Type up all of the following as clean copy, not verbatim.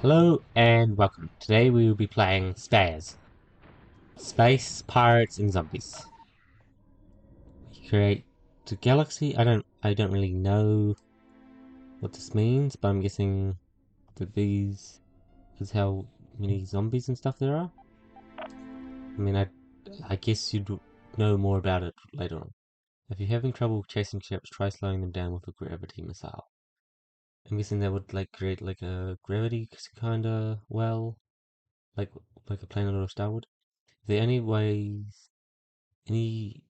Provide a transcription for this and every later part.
Hello and welcome. Today we will be playing Stairs. Space, Pirates and Zombies. We create the galaxy. I don't really know what this means, but I'm guessing that these is how many zombies and stuff there are. I mean I guess you'd know more about it later on. If you're having trouble chasing ships, try slowing them down with a gravity missile. I'm guessing that would create a gravity kinda well, like like a planet or a star would. Is there any ways any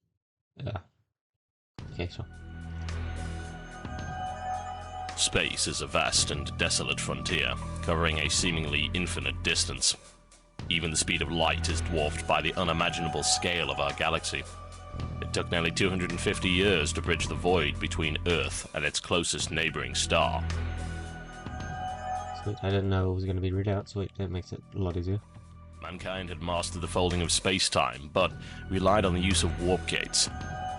okay, sure. Space is a vast and desolate frontier, covering a seemingly infinite distance. Even the speed of light is dwarfed by the unimaginable scale of our galaxy. It took nearly 250 years to bridge the void between Earth and its closest neighboring star. Sweet. I didn't know it was going to be read out. Sweet. That makes it a lot easier. Mankind had mastered the folding of space-time, but relied on the use of warp gates.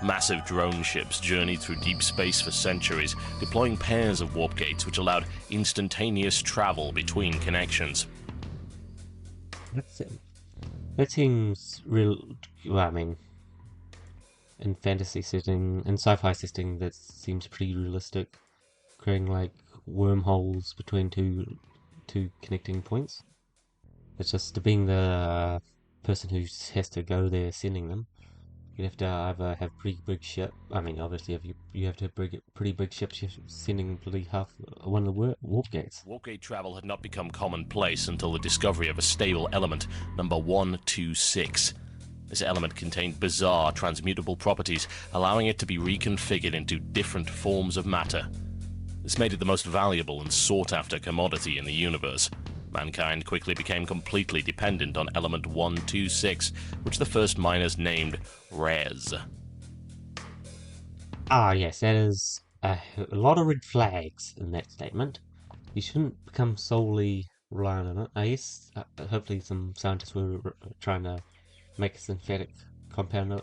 Massive drone ships journeyed through deep space for centuries, deploying pairs of warp gates which allowed instantaneous travel between connections. That's it. That seems real. Well, I mean, in fantasy setting, in sci-fi setting, that seems pretty realistic. Creating wormholes between two connecting points. It's just being the person who has to go there sending them. You have to either have pretty big ship. I mean, obviously, if you have to have pretty big ships, you're sending bloody half one of the warp gates. Warpgate travel had not become commonplace until the discovery of a stable element, number 126. This element contained bizarre transmutable properties, allowing it to be reconfigured into different forms of matter. This made it the most valuable and sought-after commodity in the universe. Mankind quickly became completely dependent on element 126, which the first miners named Res. Ah, yes, that is a lot of red flags in that statement. You shouldn't become solely reliant on it. I guess hopefully some scientists were trying to make a synthetic compound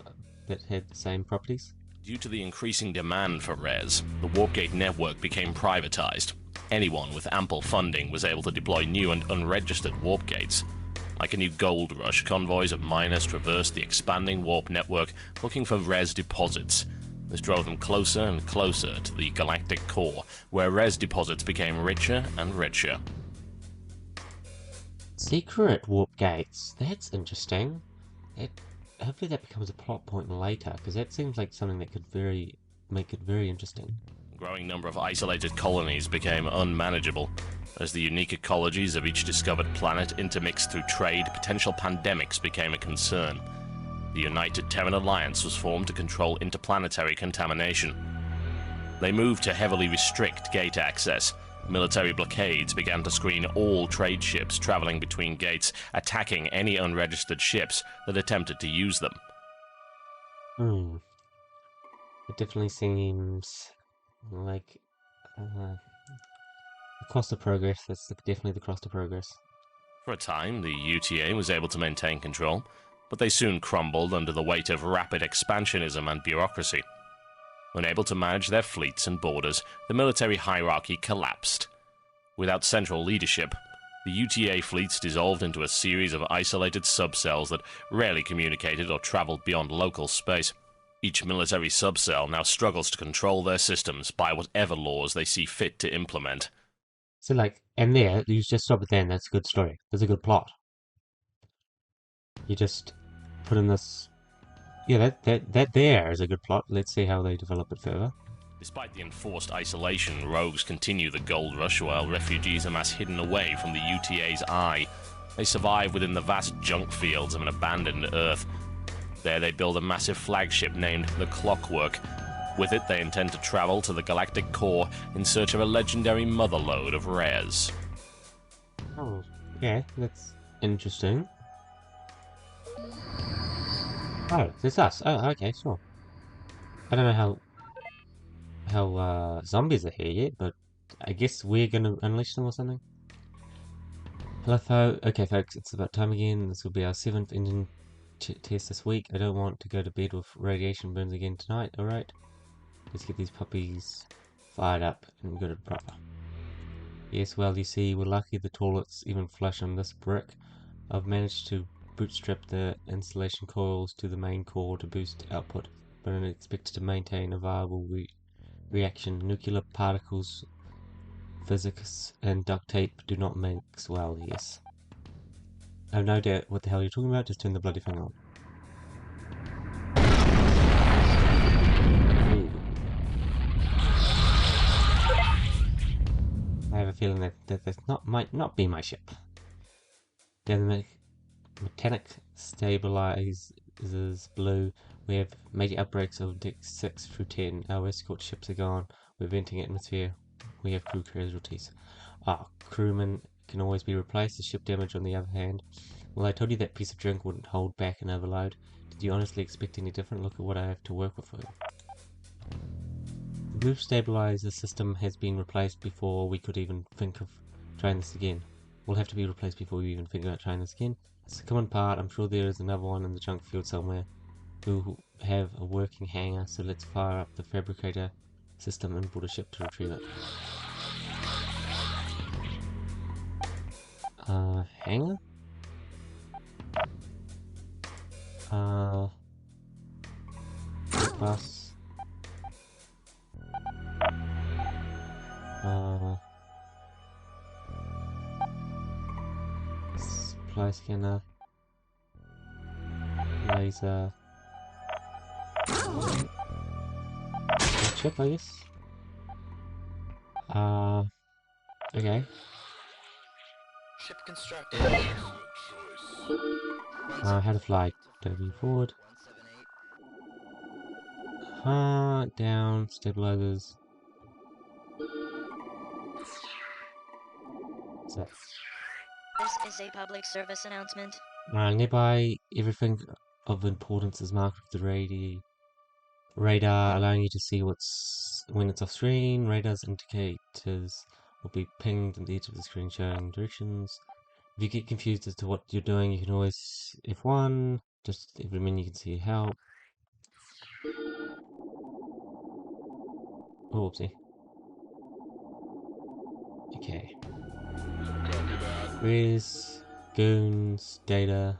that had the same properties. Due to the increasing demand for Res, the Warpgate network became privatized. Anyone with ample funding was able to deploy new and unregistered warp gates. Like a new gold rush, convoys of miners traversed the expanding warp network looking for Res deposits. This drove them closer and closer to the galactic core, where Res deposits became richer and richer. Secret warp gates. That's interesting. It, hopefully that becomes a plot point later, because that seems like something that could make it very interesting. A growing number of isolated colonies became unmanageable. As the unique ecologies of each discovered planet intermixed through trade, potential pandemics became a concern. The United Terran Alliance was formed to control interplanetary contamination. They moved to heavily restrict gate access. Military blockades began to screen all trade ships traveling between gates, attacking any unregistered ships that attempted to use them. Hmm. It definitely seems like the cost of progress. That's definitely the cost of progress. For a time, the UTA was able to maintain control, but they soon crumbled under the weight of rapid expansionism and bureaucracy. Unable to manage their fleets and borders, the military hierarchy collapsed. Without central leadership, the UTA fleets dissolved into a series of isolated subcells that rarely communicated or traveled beyond local space. Each military subcell now struggles to control their systems by whatever laws they see fit to implement. So and there, you just stop it there, and that's a good story. There's a good plot. You just put in this. Yeah, that there is a good plot. Let's see how they develop it further. Despite the enforced isolation, rogues continue the gold rush while refugees amass hidden away from the UTA's eye. They survive within the vast junk fields of an abandoned Earth. There they build a massive flagship named the Clockwork. With it, they intend to travel to the galactic core in search of a legendary motherlode of Res. Oh, yeah, that's interesting. Oh, it's us. Oh, okay, sure. I don't know how zombies are here yet, but I guess we're gonna unleash them or something. Hello, okay, folks, it's about time again. This will be our 7th engine test this week. I don't want to go to bed with radiation burns again tonight, alright? Let's get these puppies fired up and go to proper. Yes, well, you see, we're lucky the toilet's even flush on this brick. I've managed to bootstrap the insulation coils to the main core to boost output, but I'm expected to maintain a viable reaction. Nuclear particles, physics, and duct tape do not mix well, yes. I have no doubt what the hell you're talking about, just turn the bloody thing on. Ooh. I have a feeling that might not be my ship. The mechanic stabilizers blue. We have major outbreaks of decks 6 through 10. Our escort ships are gone. We're venting atmosphere. We have crew casualties. Crewmen can always be replaced. The ship damage on the other hand. Well, I told you that piece of junk wouldn't hold back an overload. Did you honestly expect any different? Look at what I have to work with for you. The blue stabilizer system has been replaced before we could even think of trying this again. Will have to be replaced before we even think about trying this again. It's a common part. I'm sure there is another one in the junk field somewhere. We'll have a working hangar, so let's fire up the fabricator system and board a ship to retrieve it. Hangar? Bus. Supply scanner. Laser. Chip, I guess. Okay. Ship constructed. How to fly. Moving forward. Down. Stabilizers. So. This is a public service announcement. Nearby, everything of importance is marked with the radar, allowing you to see when it's off screen. Radar's indicators will be pinged on the edge of the screen showing directions. If you get confused as to what you're doing, you can always F1, just every minute you can see help. Oh, whoopsie. Okay. Res, goons, data.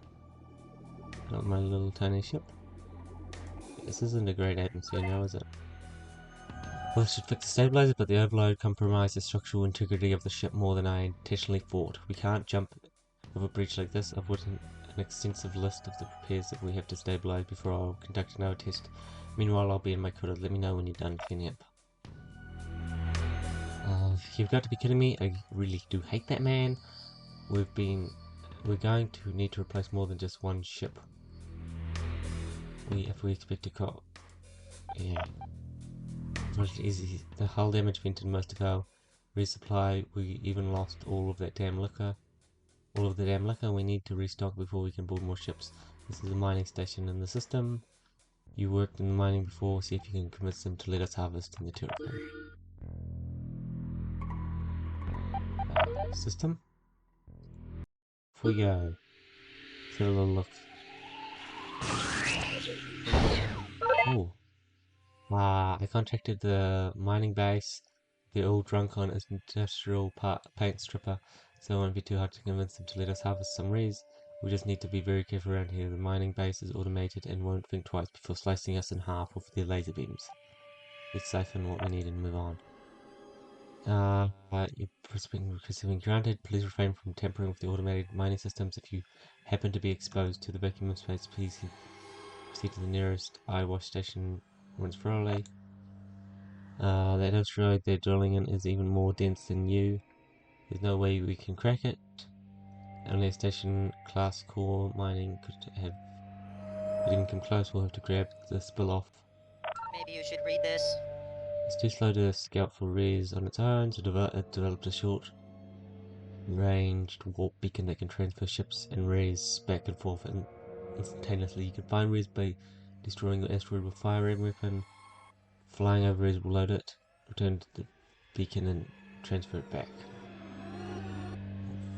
Got my little tiny ship. This isn't a great atmosphere now, is it? Well, I should fix the stabilizer, but the overload compromised the structural integrity of the ship more than I intentionally thought. We can't jump with a breach like this. I've written an extensive list of the repairs that we have to stabilize before I'll conduct another test. Meanwhile, I'll be in my cutter. Let me know when you're done cleaning up. You've got to be kidding me. I really do hate that man. We're going to need to replace more than just one ship. If we expect to call. Yeah. It's easy. The hull damage vented most of our resupply. We even lost all of that damn liquor. All of the damn liquor. We need to restock before we can build more ships. This is a mining station in the system. You worked in the mining before. See if you can convince them to let us harvest in the turret room. System. Off we go. Let's have a little look. Oh. I contacted the mining base. They're all drunk on its industrial paint stripper, so it won't be too hard to convince them to let us harvest some res. We just need to be very careful around here. The mining base is automated and won't think twice before slicing us in half with their laser beams. Let's siphon what we need and move on. You're receiving granted. Please refrain from tampering with the automated mining systems. If you happen to be exposed to the vacuum of space, please proceed to the nearest eye wash station once thoroughly. That asteroid they're drilling in is even more dense than you. There's no way we can crack it. Only a station class core mining could have. If we didn't come close, we'll have to grab the spill off. Maybe you should read this. It's too slow to scout for res on its own, so it developed a short ranged warp beacon that can transfer ships and res back and forth instantaneously. You can find res by destroying your asteroid with fire red weapon. Flying over res will load it, return to the beacon and transfer it back.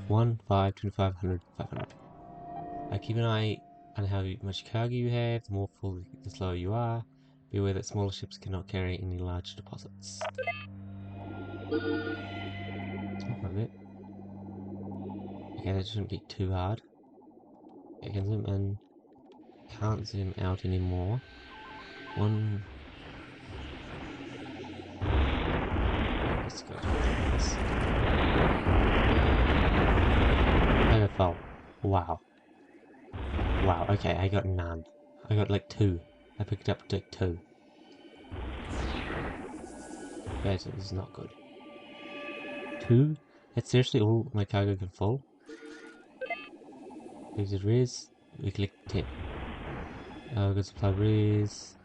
1, 5, 25, 100, 500. Keep an eye on how much cargo you have. The more full, the slower you are. Be aware that smaller ships cannot carry any large deposits. a bit. Okay, that shouldn't be too hard. I can zoom in. Can't zoom out anymore. One. Let's go like this. I fell. Wow. Wow, okay, I got none. I got like 2. I picked up like 2. Guys, this is not good. 2? That's seriously all my cargo can fall? Exit res. We click 10. Good supply res.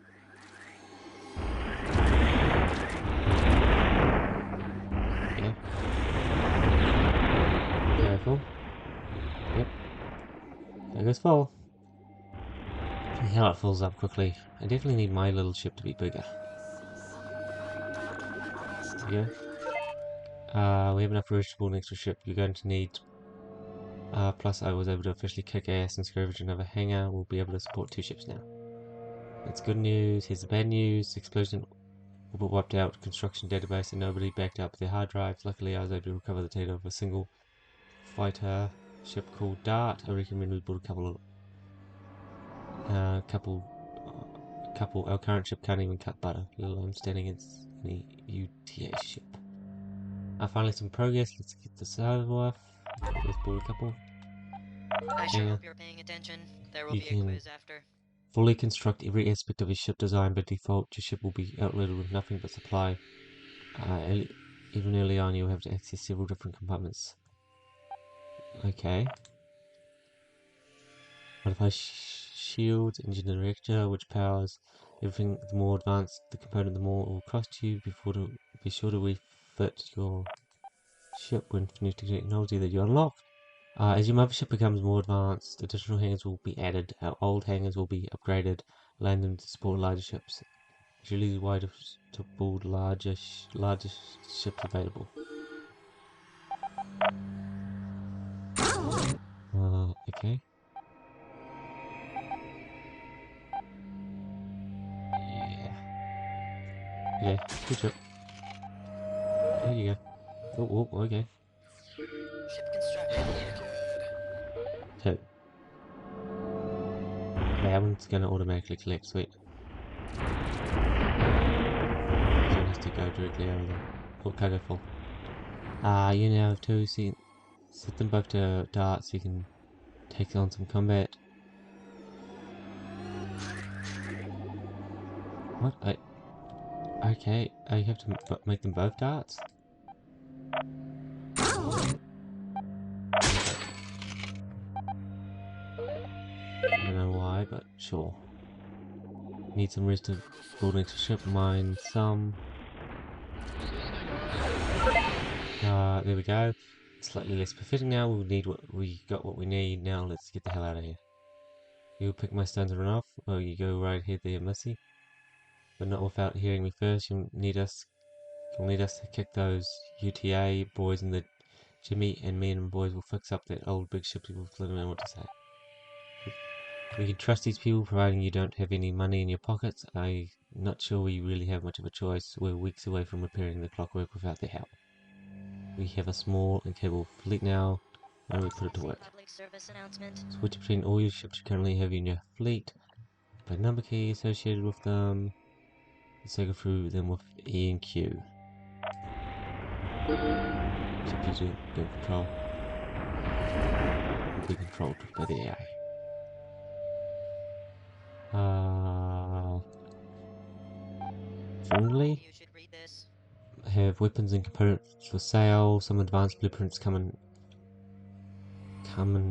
Yeah. Careful. Yep. There goes full. Hell, it fills up quickly. I definitely need my little ship to be bigger. There we go. We have enough room to build an extra ship. You're going to need... plus I was able to officially kick ass and scavenge another hangar. We'll be able to support 2 ships now. That's good news. Here's the bad news. Explosion wiped out construction database and nobody backed up their hard drives. Luckily I was able to recover the data of a single fighter ship called Dart. I recommend we build a couple. Our current ship can't even cut butter, let alone stand against any UTA ship. Finally some progress. Let's get this over. Let's build a couple. I sure hope you're paying attention. There will You be a can quiz after. fully construct every aspect of your ship design. By default, your ship will be outloaded with nothing but supply. Even early on, you'll have to access several different compartments. Okay. Modify shield, engine director, which powers everything. The more advanced the component, the more it will cost you. Be sure to refit your ship when new technology that you unlock. As your mothership becomes more advanced, additional hangars will be added. Our old hangars will be upgraded, allowing them to support larger ships. It's really wide to build larger ships available. Okay. Yeah. Okay, good job. There you go. Oh, okay. Ship constructed. So, that one's gonna automatically collect, sweet. So it has to go directly over there. Oh, cargo full. You now have 2, so you can set them both to Dart so you can take on some combat. What? Okay, I have to make them both darts? I don't know why, but sure. Need some rest to build an extra ship, mine some. There we go. Slightly less befitting now. We got what we need. Now let's get the hell out of here. You'll pick my stones and run off. Well, you go right ahead there, Missy. But not without hearing me first. You'll need us to kick those UTA boys and the Jimmy and me and the boys will fix up that old big ship. People let them know what to say. We can trust these people providing you don't have any money in your pockets. I'm not sure we really have much of a choice. We're weeks away from repairing the clockwork without their help. We have a small and capable fleet now, and we put it to work. Public service announcement. Switch between all your ships you currently have in your fleet by number key associated with them. Let's go through them with E and Q. Ship user don't control. Will be controlled by the AI. Friendly. You should read this. Have weapons and components for sale. Some advanced blueprints come in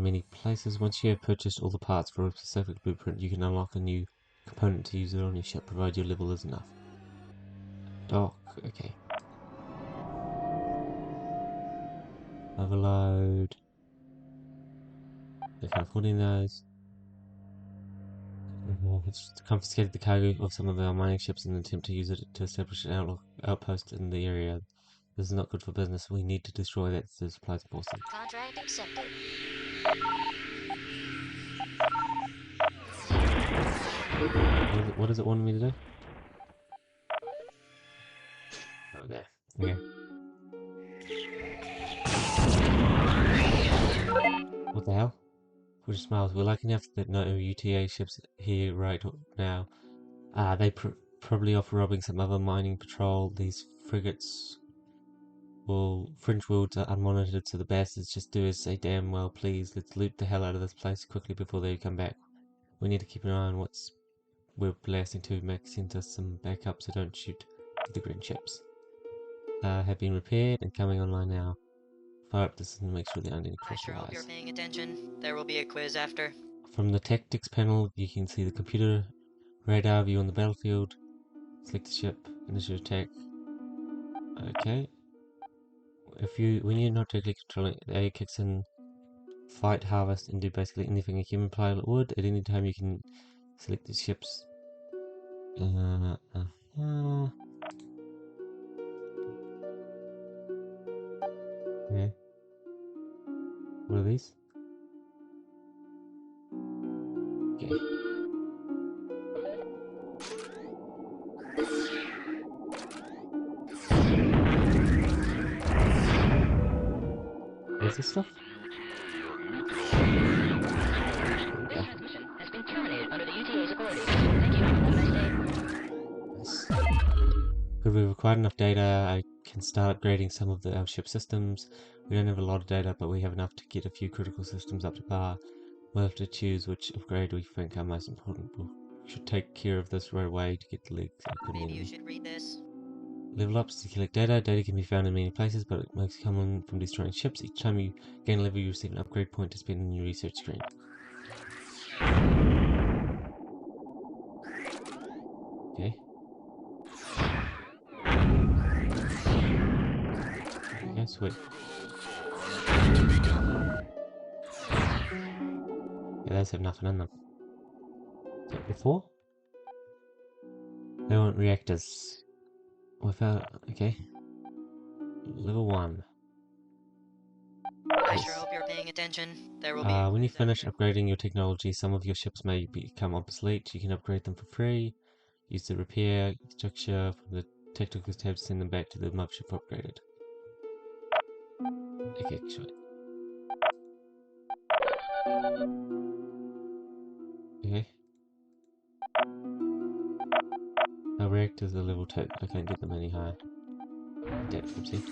many places. Once you have purchased all the parts for a specific blueprint, you can unlock a new component to use it on your ship, provided your level is enough. Dock, okay. Overload. They can't afford any of those. It's confiscated the cargo of some of our mining ships in an attempt to use it to establish an outpost in the area. This is not good for business. We need to destroy that to supply the forces. Contract accepted. What does it want me to do? Okay. Okay. the hell? Which smiles. We're lucky enough that no UTA ships here right now. They probably off robbing some other mining patrol. These frigates will fringe worlds are unmonitored, so the bastards just do as they damn well please. Let's loot the hell out of this place quickly before they come back. We need to keep an eye on what's we're blasting to. Max sent us some backup, so don't shoot the green ships. Have been repaired and coming online now. Fire up this and make sure there aren't any I sure hope you're crosswires. paying attention. There will be a quiz after. From the tactics panel, you can see the computer radar view on the battlefield. Select the ship, initiate attack. Okay. When you're not directly controlling, the A kicks in, fight, harvest, and do basically anything a human pilot would. At any time, you can select the ship's. Yeah. What are these? Okay. What's this stuff? This transmission has been terminated under the UTA's authority. Thank you. Have a nice day. Nice. Good, we've acquired enough data. I can start upgrading some of our ship systems. We don't have a lot of data, but we have enough to get a few critical systems up to par. We'll have to choose which upgrade we think are most important. We should take care of this right away to get the legs up and Maybe you moving. should read this. Level ups to collect data. Data can be found in many places, but it most common from destroying ships. Each time you gain a level, you receive an upgrade point to spend on your research screen. Okay. Okay, sweet. Yeah, those have nothing in them. Like before? They want reactors. Without. Okay. Level 1. I Yes. sure hope you're paying attention. There will be a When you quiz finish after. upgrading your technology, some of your ships may become obsolete. You can upgrade them for free. Use the repair structure from the technical tab to send them back to the mothership upgraded. Okay, sure. Okay. Our reactors are level 2. I can't get them any higher. Depth, oopsie.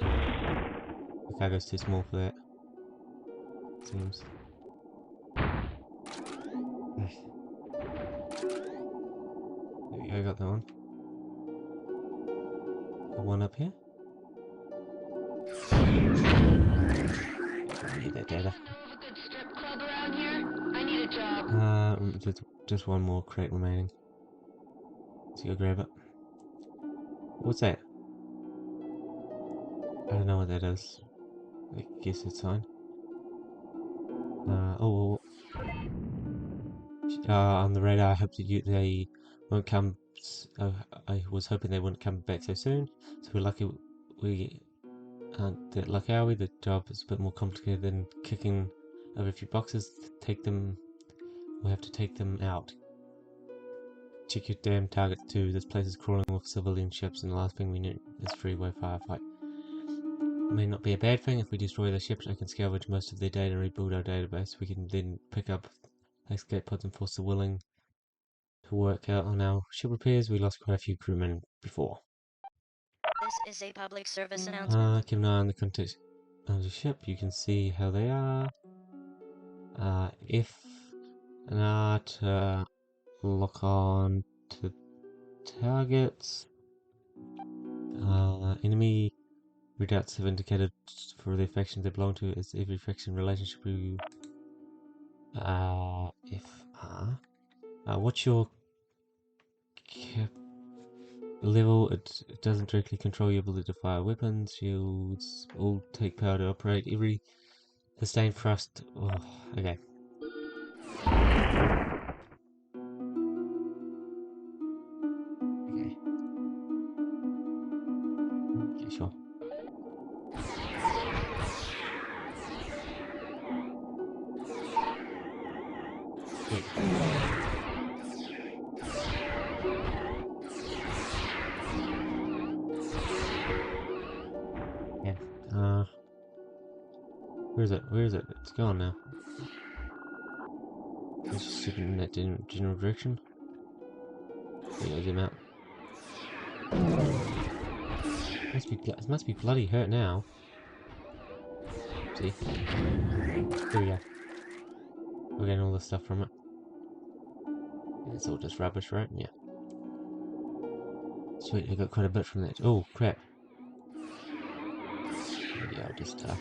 The cargo's too small for that. Seems. There we go, I got that one. Got one up here. I need that data. Good strip club around here. I need a job. Just one more crate remaining. Let's go grab it. What's that? I don't know what that is. I guess it's fine. On the radar, I hope that they won't come. I was hoping they wouldn't come back so soon. So we're lucky we aren't that lucky, are we? The job is a bit more complicated than kicking over a few boxes. We'll have to take them out. Check your damn targets too. This place is crawling with civilian ships, and the last thing we need is freeway firefight. May not be a bad thing. If we destroy the ships, I can salvage most of their data and rebuild our database. We can then pick up escape pods and force the willing to work out on our ship repairs. We lost quite a few crewmen before. This is a public service announcement. Keep an eye on the context of the ship. You can see how they are. F and R to lock on to targets. Enemy redoubts have indicated for the factions they belong to as every faction relationship with FR. What's your level? It doesn't directly control your ability to fire weapons. Shields all take power to operate. Every sustained thrust. Oh, okay. Okay. Okay, sure. Wait. Yeah. Where is it? Where is it? It's gone now. It's just sitting in that general direction. Yeah, zoom out. It must be bloody hurt now. See? Here we go. We're getting all the stuff from it. It's all just rubbish, right? Yeah. Sweet, I got quite a bit from that. Oh, crap. Maybe I'll just get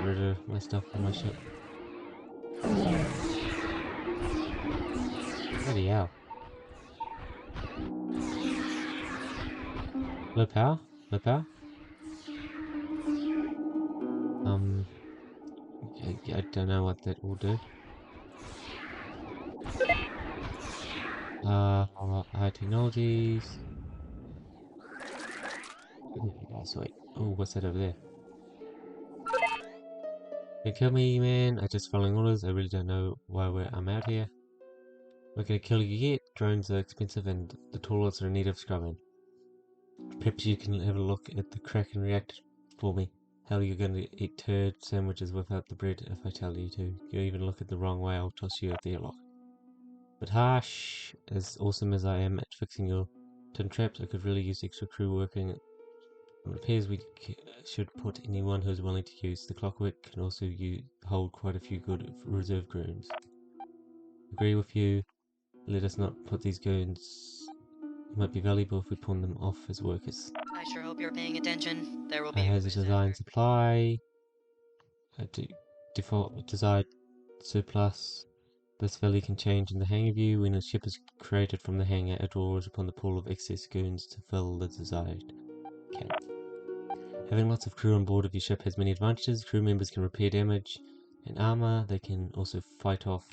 rid of my stuff on my ship. Bloody hell. Low power? Low power? I don't know what that will do. High technologies. Oh, sweet. Oh, what's that over there? Don't kill me, man. I'm just following orders. I really don't know why I'm out here. Not gonna kill you yet. Drones are expensive and the toilets are in need of scrubbing. Perhaps you can have a look at the Kraken reactor for me. Hell, you're gonna eat turd sandwiches without the bread if I tell you to. You even look at the wrong way, I'll toss you at the airlock. But Harsh, as awesome as I am at fixing your tin traps, I could really use extra crew working on repairs. We should put anyone who's willing to use. The clockwork can also hold quite a few good reserve goons. Agree with you. Let us not put these goons. Might be valuable if we pawn them off as workers. I sure hope you're paying attention. There will I be has a design supply. Default desired surplus. This value can change in the hangar view. When a ship is created from the hangar, it draws upon the pool of excess goons to fill the desired count. Having lots of crew on board of your ship has many advantages. Crew members can repair damage and armor. They can also fight off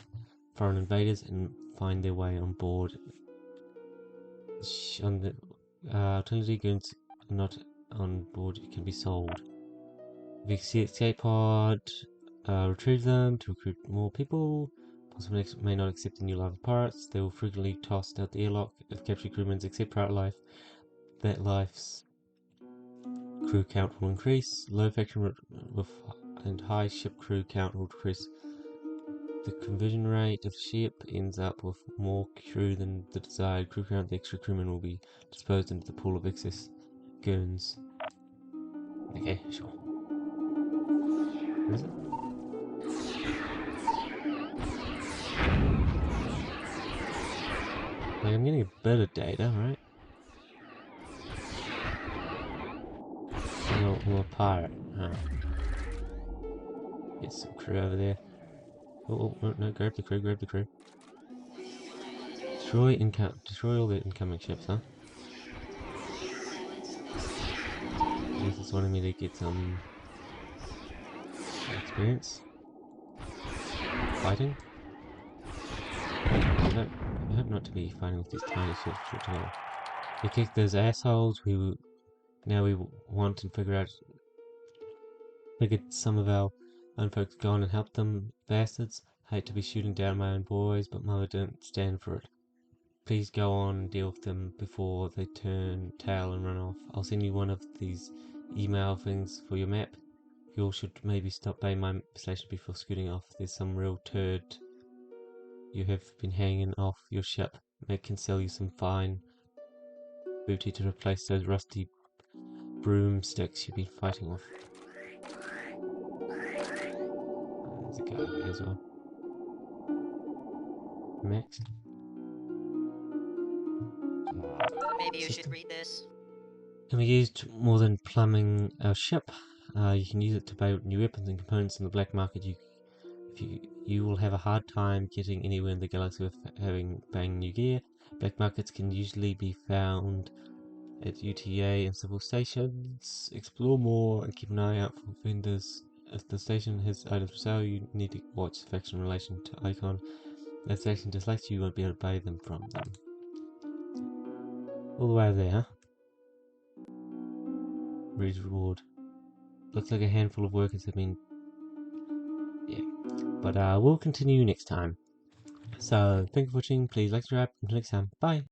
foreign invaders and find their way on board. On the alternatively, goons not on board can be sold. If you see escape pod, retrieve them to recruit more people. Possibly may not accept the new life of pirates. They will frequently tossed out the airlock. If captured crewmen accept pirate life, that life's crew count will increase. Low faction and high ship crew count will decrease. The conversion rate of ship ends up with more crew than the desired crew count. The extra crewmen will be disposed into the pool of excess goons. Okay, sure. Where is it? Like, I'm getting a bit of data, right? I'm a pirate. Oh. Get some crew over there. Oh, no, grab the crew, grab the crew. Destroy all the incoming ships, huh? This is wanting me to get some experience. Fighting? I hope not to be fighting with these tiny ships at all. We kicked those assholes. Now we want and figured some of our own folks go on and help them bastards. Hate to be shooting down my own boys, but Mother didn't stand for it. Please go on and deal with them before they turn tail and run off. I'll send you one of these email things for your map. You all should maybe stop by my station before scooting off. There's some real turd you have been hanging off your ship. It can sell you some fine booty to replace those rusty broomsticks you've been fighting with. There's a guy there as well. Next. Maybe you should read this. Can be used more than plumbing our ship. You can use it to buy new weapons and components in the black market. You will have a hard time getting anywhere in the galaxy with buying new gear. Black markets can usually be found at UTA and civil stations. Explore more and keep an eye out for vendors. If the station has items for sale, you need to watch the faction in relation to Icon. If the faction dislikes you, won't be able to buy them from them. All the way over there, huh? Read reward. Looks like a handful of workers have been... Yeah. But we'll continue next time. So, thank you for watching. Please like, subscribe. Until next time. Bye!